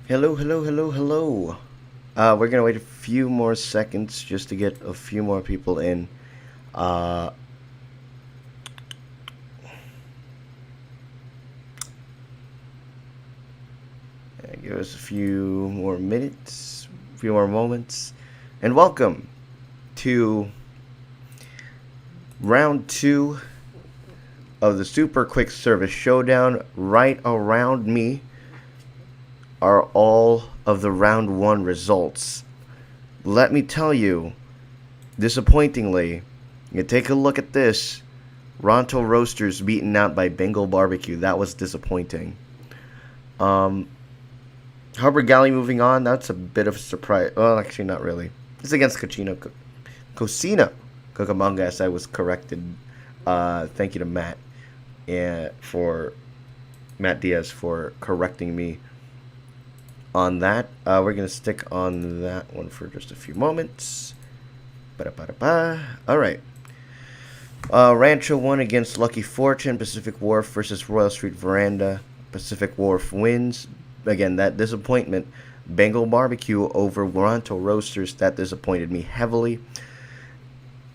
Hello, hello, hello, hello. We're gonna wait a few more seconds just to get a few more people in. Uh, Give us a few more minutes, a few more moments, and welcome to round two of the Super Quick Service Showdown. Right around me are all of the round one results. Let me tell you, disappointingly, you take a look at this. Ronto Roasters beaten out by Bengal Barbecue. That was disappointing. Um, Harbor Galley moving on. That's a bit of a surprise. Well, actually, not really. It's against Cocina Cucamonga, I was corrected. Thank you to Matt for Matt Diaz for correcting me on that. We're gonna stick on that one for just a few moments. Ba-da-ba-da-ba. All right. Rancho 1 against Lucky Fortune. Pacific Wharf versus Royal Street Veranda. Pacific Wharf wins. Again, that disappointment. Bengal Barbecue over Ronto Roasters. That disappointed me heavily.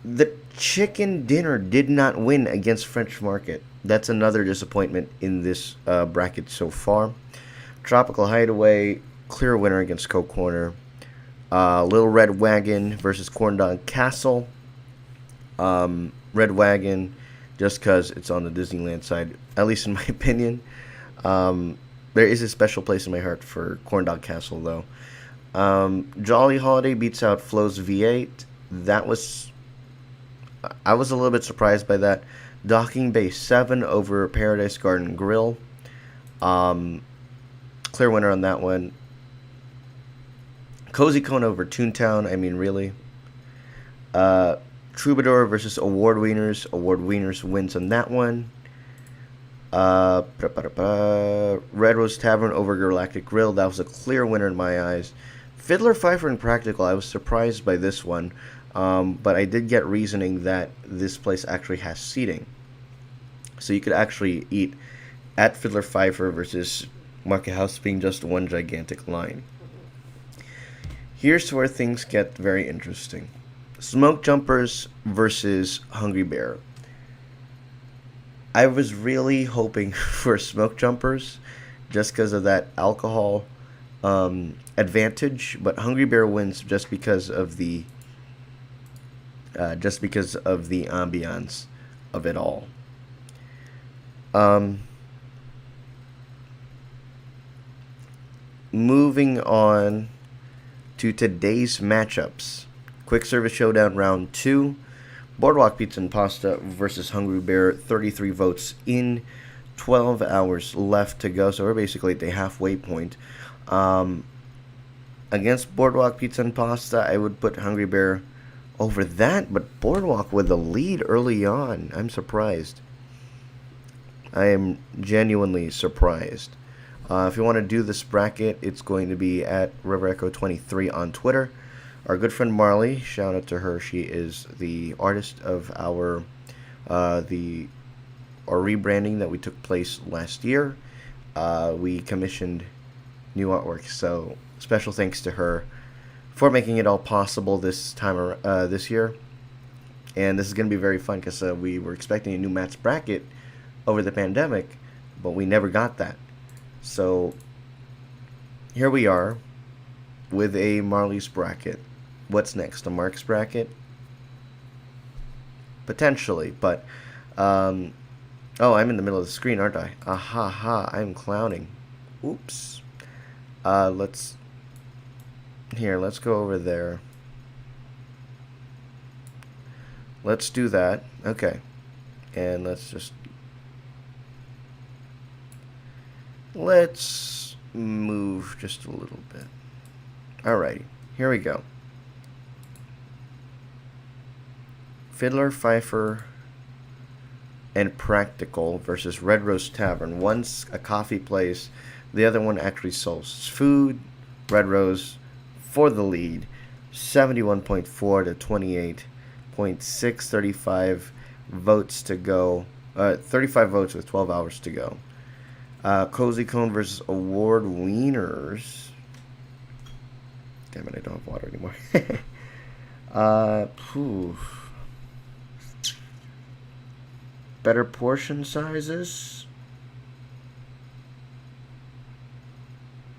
The chicken dinner did not win against French Market. That's another disappointment in this bracket so far. Tropical Hideaway, clear winner against Coke Corner. Little Red Wagon versus Corn Dog Castle. Red Wagon, just because it's on the Disneyland side, at least in my opinion. There is a special place in my heart for Corn Dog Castle, though. Jolly Holiday beats out Flo's V8. I was a little bit surprised by that. Docking Bay 7 over Paradise Garden Grill. Clear winner on that one. Cozy Cone over Toontown. I mean, really. Troubadour versus Award Wieners. Award Wieners wins on that one. Red Rose Tavern over Galactic Grill. That was a clear winner in my eyes. Fiddler, Fifer, and Practical. I was surprised by this one. But I did get reasoning that this place actually has seating. So you could actually eat at Fiddler Fifer versus Market House being just one gigantic line. Here's where things get very interesting. Smoke Jumpers versus Hungry Bear. I was really hoping for Smoke Jumpers just because of that alcohol advantage, but Hungry Bear wins just because of the ambiance of it all. Moving on to today's matchups. Quick Service Showdown Round 2. Boardwalk Pizza and Pasta versus Hungry Bear. 33 votes in. 12 hours left to go. So we're basically at the halfway point. Against Boardwalk Pizza and Pasta, I would put Hungry Bear over that. But Boardwalk with the lead early on. I'm surprised. I am genuinely surprised. If you want to do this bracket, it's going to be at River Echo 23 on Twitter. Our good friend Marley, shout out to her. She is the artist of our rebranding that we took place last year. We commissioned new artwork, so special thanks to her for making it all possible this year. And this is going to be very fun because we were expecting a new Matt's bracket over the pandemic, but we never got that. So here we are with a Marley's bracket. What's next? A Mark's bracket? Potentially, but oh, I'm in the middle of the screen, aren't I? I'm clowning. Oops. Let's go over there. Let's do that. Okay. And let's move just a little bit. Alrighty, here we go. Fiddler, Fifer, and Practical versus Red Rose Tavern. One's a coffee place, the other one actually sells food. Red Rose for the lead, 71.4 to 28.6, 35 votes to go. 35 votes with 12 hours to go. Cozy Cone versus Award Wieners. Damn it, I don't have water anymore. Phew. Better portion sizes?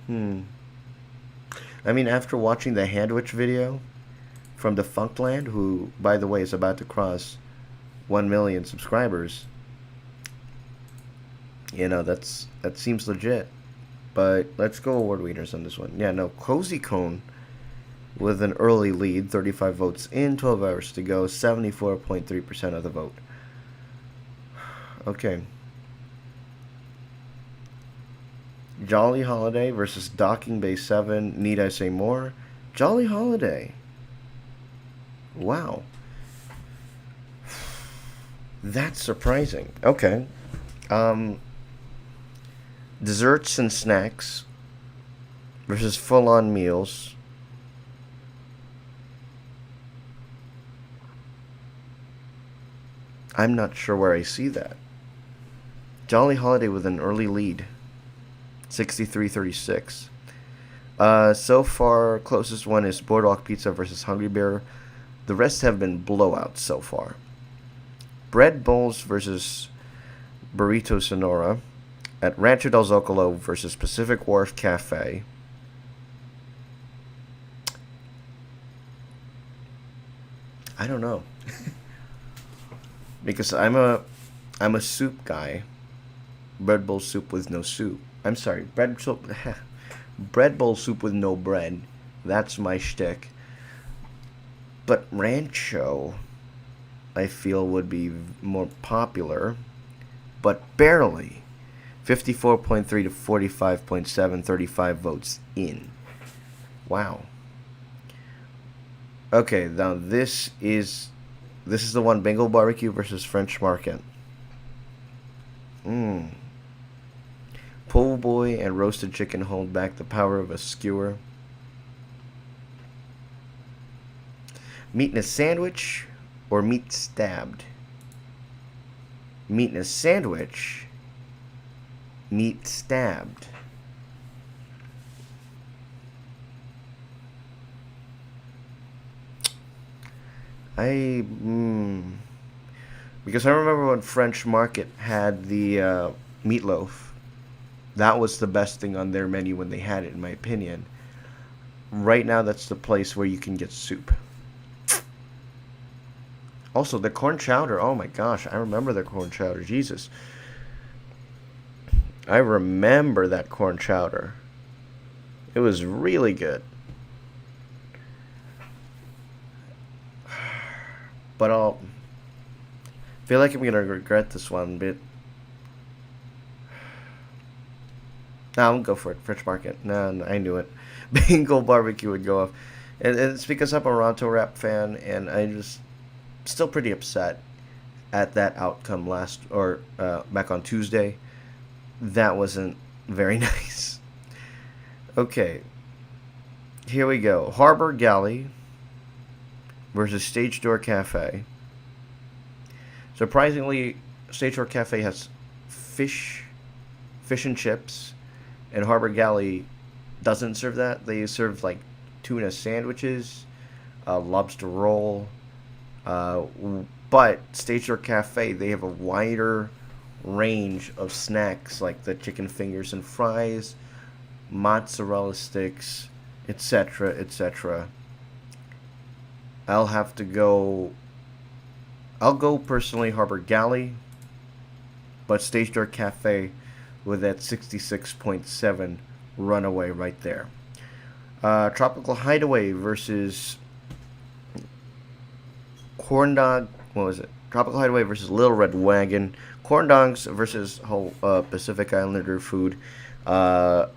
I mean, after watching the Handwich video from Defunctland, who, by the way, is about to cross 1 million subscribers, you know, that seems legit. But let's go award winners on this one. Yeah, no, Cozy Cone with an early lead, 35 votes in, 12 hours to go, 74.3% of the vote. Okay. Jolly Holiday versus Docking Bay 7. Need I say more? Jolly Holiday. Wow. That's surprising. Okay. Desserts and snacks versus full-on meals. I'm not sure where I see that. Jolly Holiday with an early lead. 63-36. So far, closest one is Boardwalk Pizza versus Hungry Bear. The rest have been blowouts so far. Bread Bowls versus Burrito Sonora at Rancho del Zocalo versus Pacific Wharf Cafe. I don't know. Because I'm a soup guy. Bread bowl soup with no soup. I'm sorry, bread bowl soup with no bread. That's my shtick. But Rancho, I feel, would be more popular, but barely. 54.3 to 45.7, 35 votes in. Wow. Okay, now this is the one, Bengal Barbecue versus French Market. Po' boy and roasted chicken hold back the power of a skewer. Meat in a sandwich or meat stabbed? Meat in a sandwich. Meat stabbed. Because I remember when French Market had the meatloaf. That was the best thing on their menu when they had it, in my opinion. Right now, that's the place where you can get soup. Also, the corn chowder. Oh my gosh, I remember the corn chowder. Jesus. I remember that corn chowder. It was really good. But I'll feel like I'm going to regret this one, but no, I'll go for it. French Market. No, I knew it. Bengal Barbecue would go off. And it's because I'm a Ronto Rap fan, and I just still pretty upset at that outcome back on Tuesday. That wasn't very nice. Okay. Here we go. Harbor Galley versus Stage Door Cafe. Surprisingly, Stage Door Cafe has fish and chips, and Harbor Galley doesn't serve that. They serve like tuna sandwiches, lobster roll, but Stage Door Cafe, they have a wider range of snacks like the chicken fingers and fries, mozzarella sticks, etc., etc. I'll go personally Harbor Galley, but Stage Door Cafe with that 66.7 runaway right there. Tropical Hideaway versus Corn Dog. What was it? Tropical Hideaway versus Little Red Wagon. Corn Dogs versus whole Pacific Islander food. I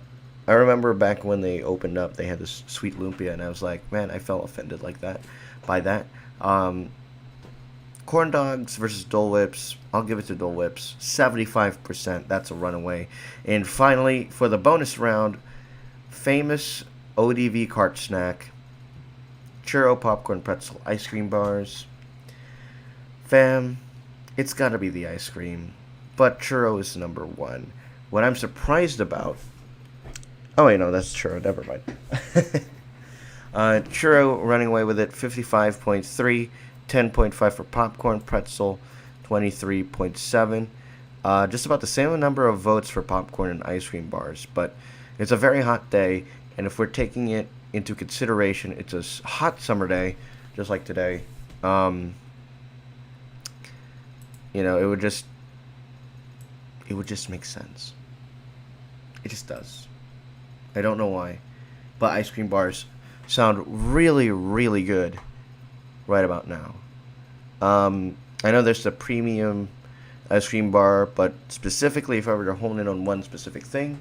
remember back when they opened up, they had this sweet lumpia, and I was like, man, I felt offended by that. Corn Dogs versus Dole Whips. I'll give it to Dole Whips. 75%. That's a runaway. And finally, for the bonus round, famous ODV cart snack. Churro, popcorn, pretzel, ice cream bars. Fam, it's got to be the ice cream. But churro is number one. What I'm surprised about... Oh, wait, no, that's churro. Never mind. Churro running away with it, 55.3, 10.5 for popcorn, pretzel, 23.7. Just about the same number of votes for popcorn and ice cream bars, but it's a very hot day, and if we're taking it into consideration, it's a hot summer day, just like today. Um, it would just make sense. It just does. I don't know why, but ice cream bars sound really, really good right about now. I know there's the premium ice cream bar, but specifically, if I were to hone in on one specific thing,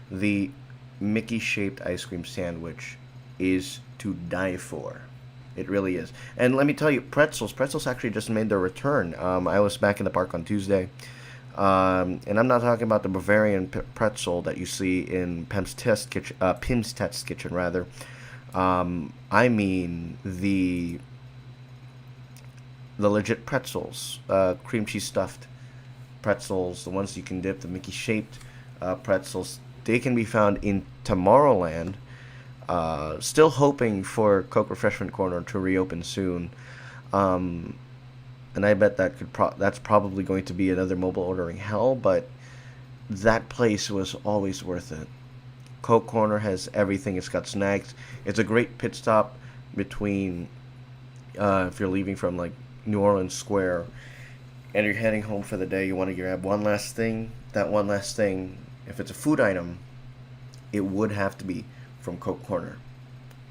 the Mickey-shaped ice cream sandwich is to die for. It really is. And let me tell you, pretzels actually just made their return. I was back in the park on Tuesday. And I'm not talking about the Bavarian pretzel that you see in Pim's Test Kitchen, rather. I mean the legit pretzels, cream cheese stuffed pretzels, the ones you can dip, the Mickey shaped pretzels. They can be found in Tomorrowland. Still hoping for Coke Refreshment Corner to reopen soon. And I bet that's probably going to be another mobile ordering hell, but that place was always worth it. Coke Corner has everything. It's got snacks. It's a great pit stop between if you're leaving from like New Orleans Square and you're heading home for the day. You want to grab one last thing. That one last thing, if it's a food item, it would have to be from Coke Corner.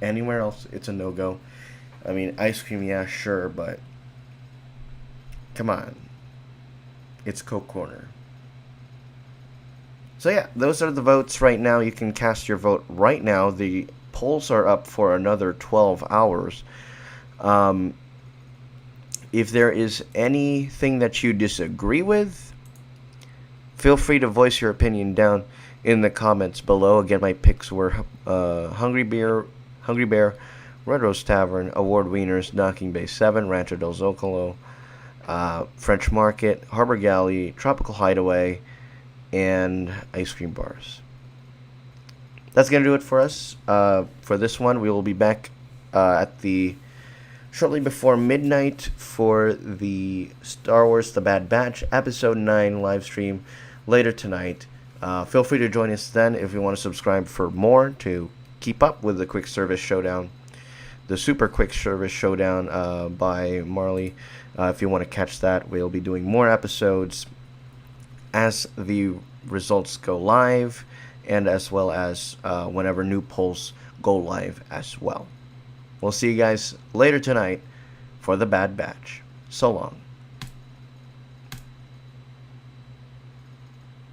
Anywhere else, it's a no-go. I mean, ice cream, yeah, sure, but come on. It's Coke Corner. So yeah, those are the votes right now. You can cast your vote right now. The polls are up for another 12 hours. If there is anything that you disagree with, feel free to voice your opinion down in the comments below. Again, my picks were Hungry Bear, Red Rose Tavern, Award Wieners, Docking Bay 7, Rancho del Zocalo, French Market, Harbor Galley, Tropical Hideaway, and ice cream bars. That's going to do it for us. For this one, we will be back shortly before midnight for the Star Wars The Bad Batch Episode 9 live stream later tonight. Feel free to join us then if you want to subscribe for more to keep up with the Quick Service Showdown. The Super Quick Service Showdown by Marley. If you want to catch that, we'll be doing more episodes as the results go live and as well as whenever new polls go live as well. We'll see you guys later tonight for The Bad Batch. So long.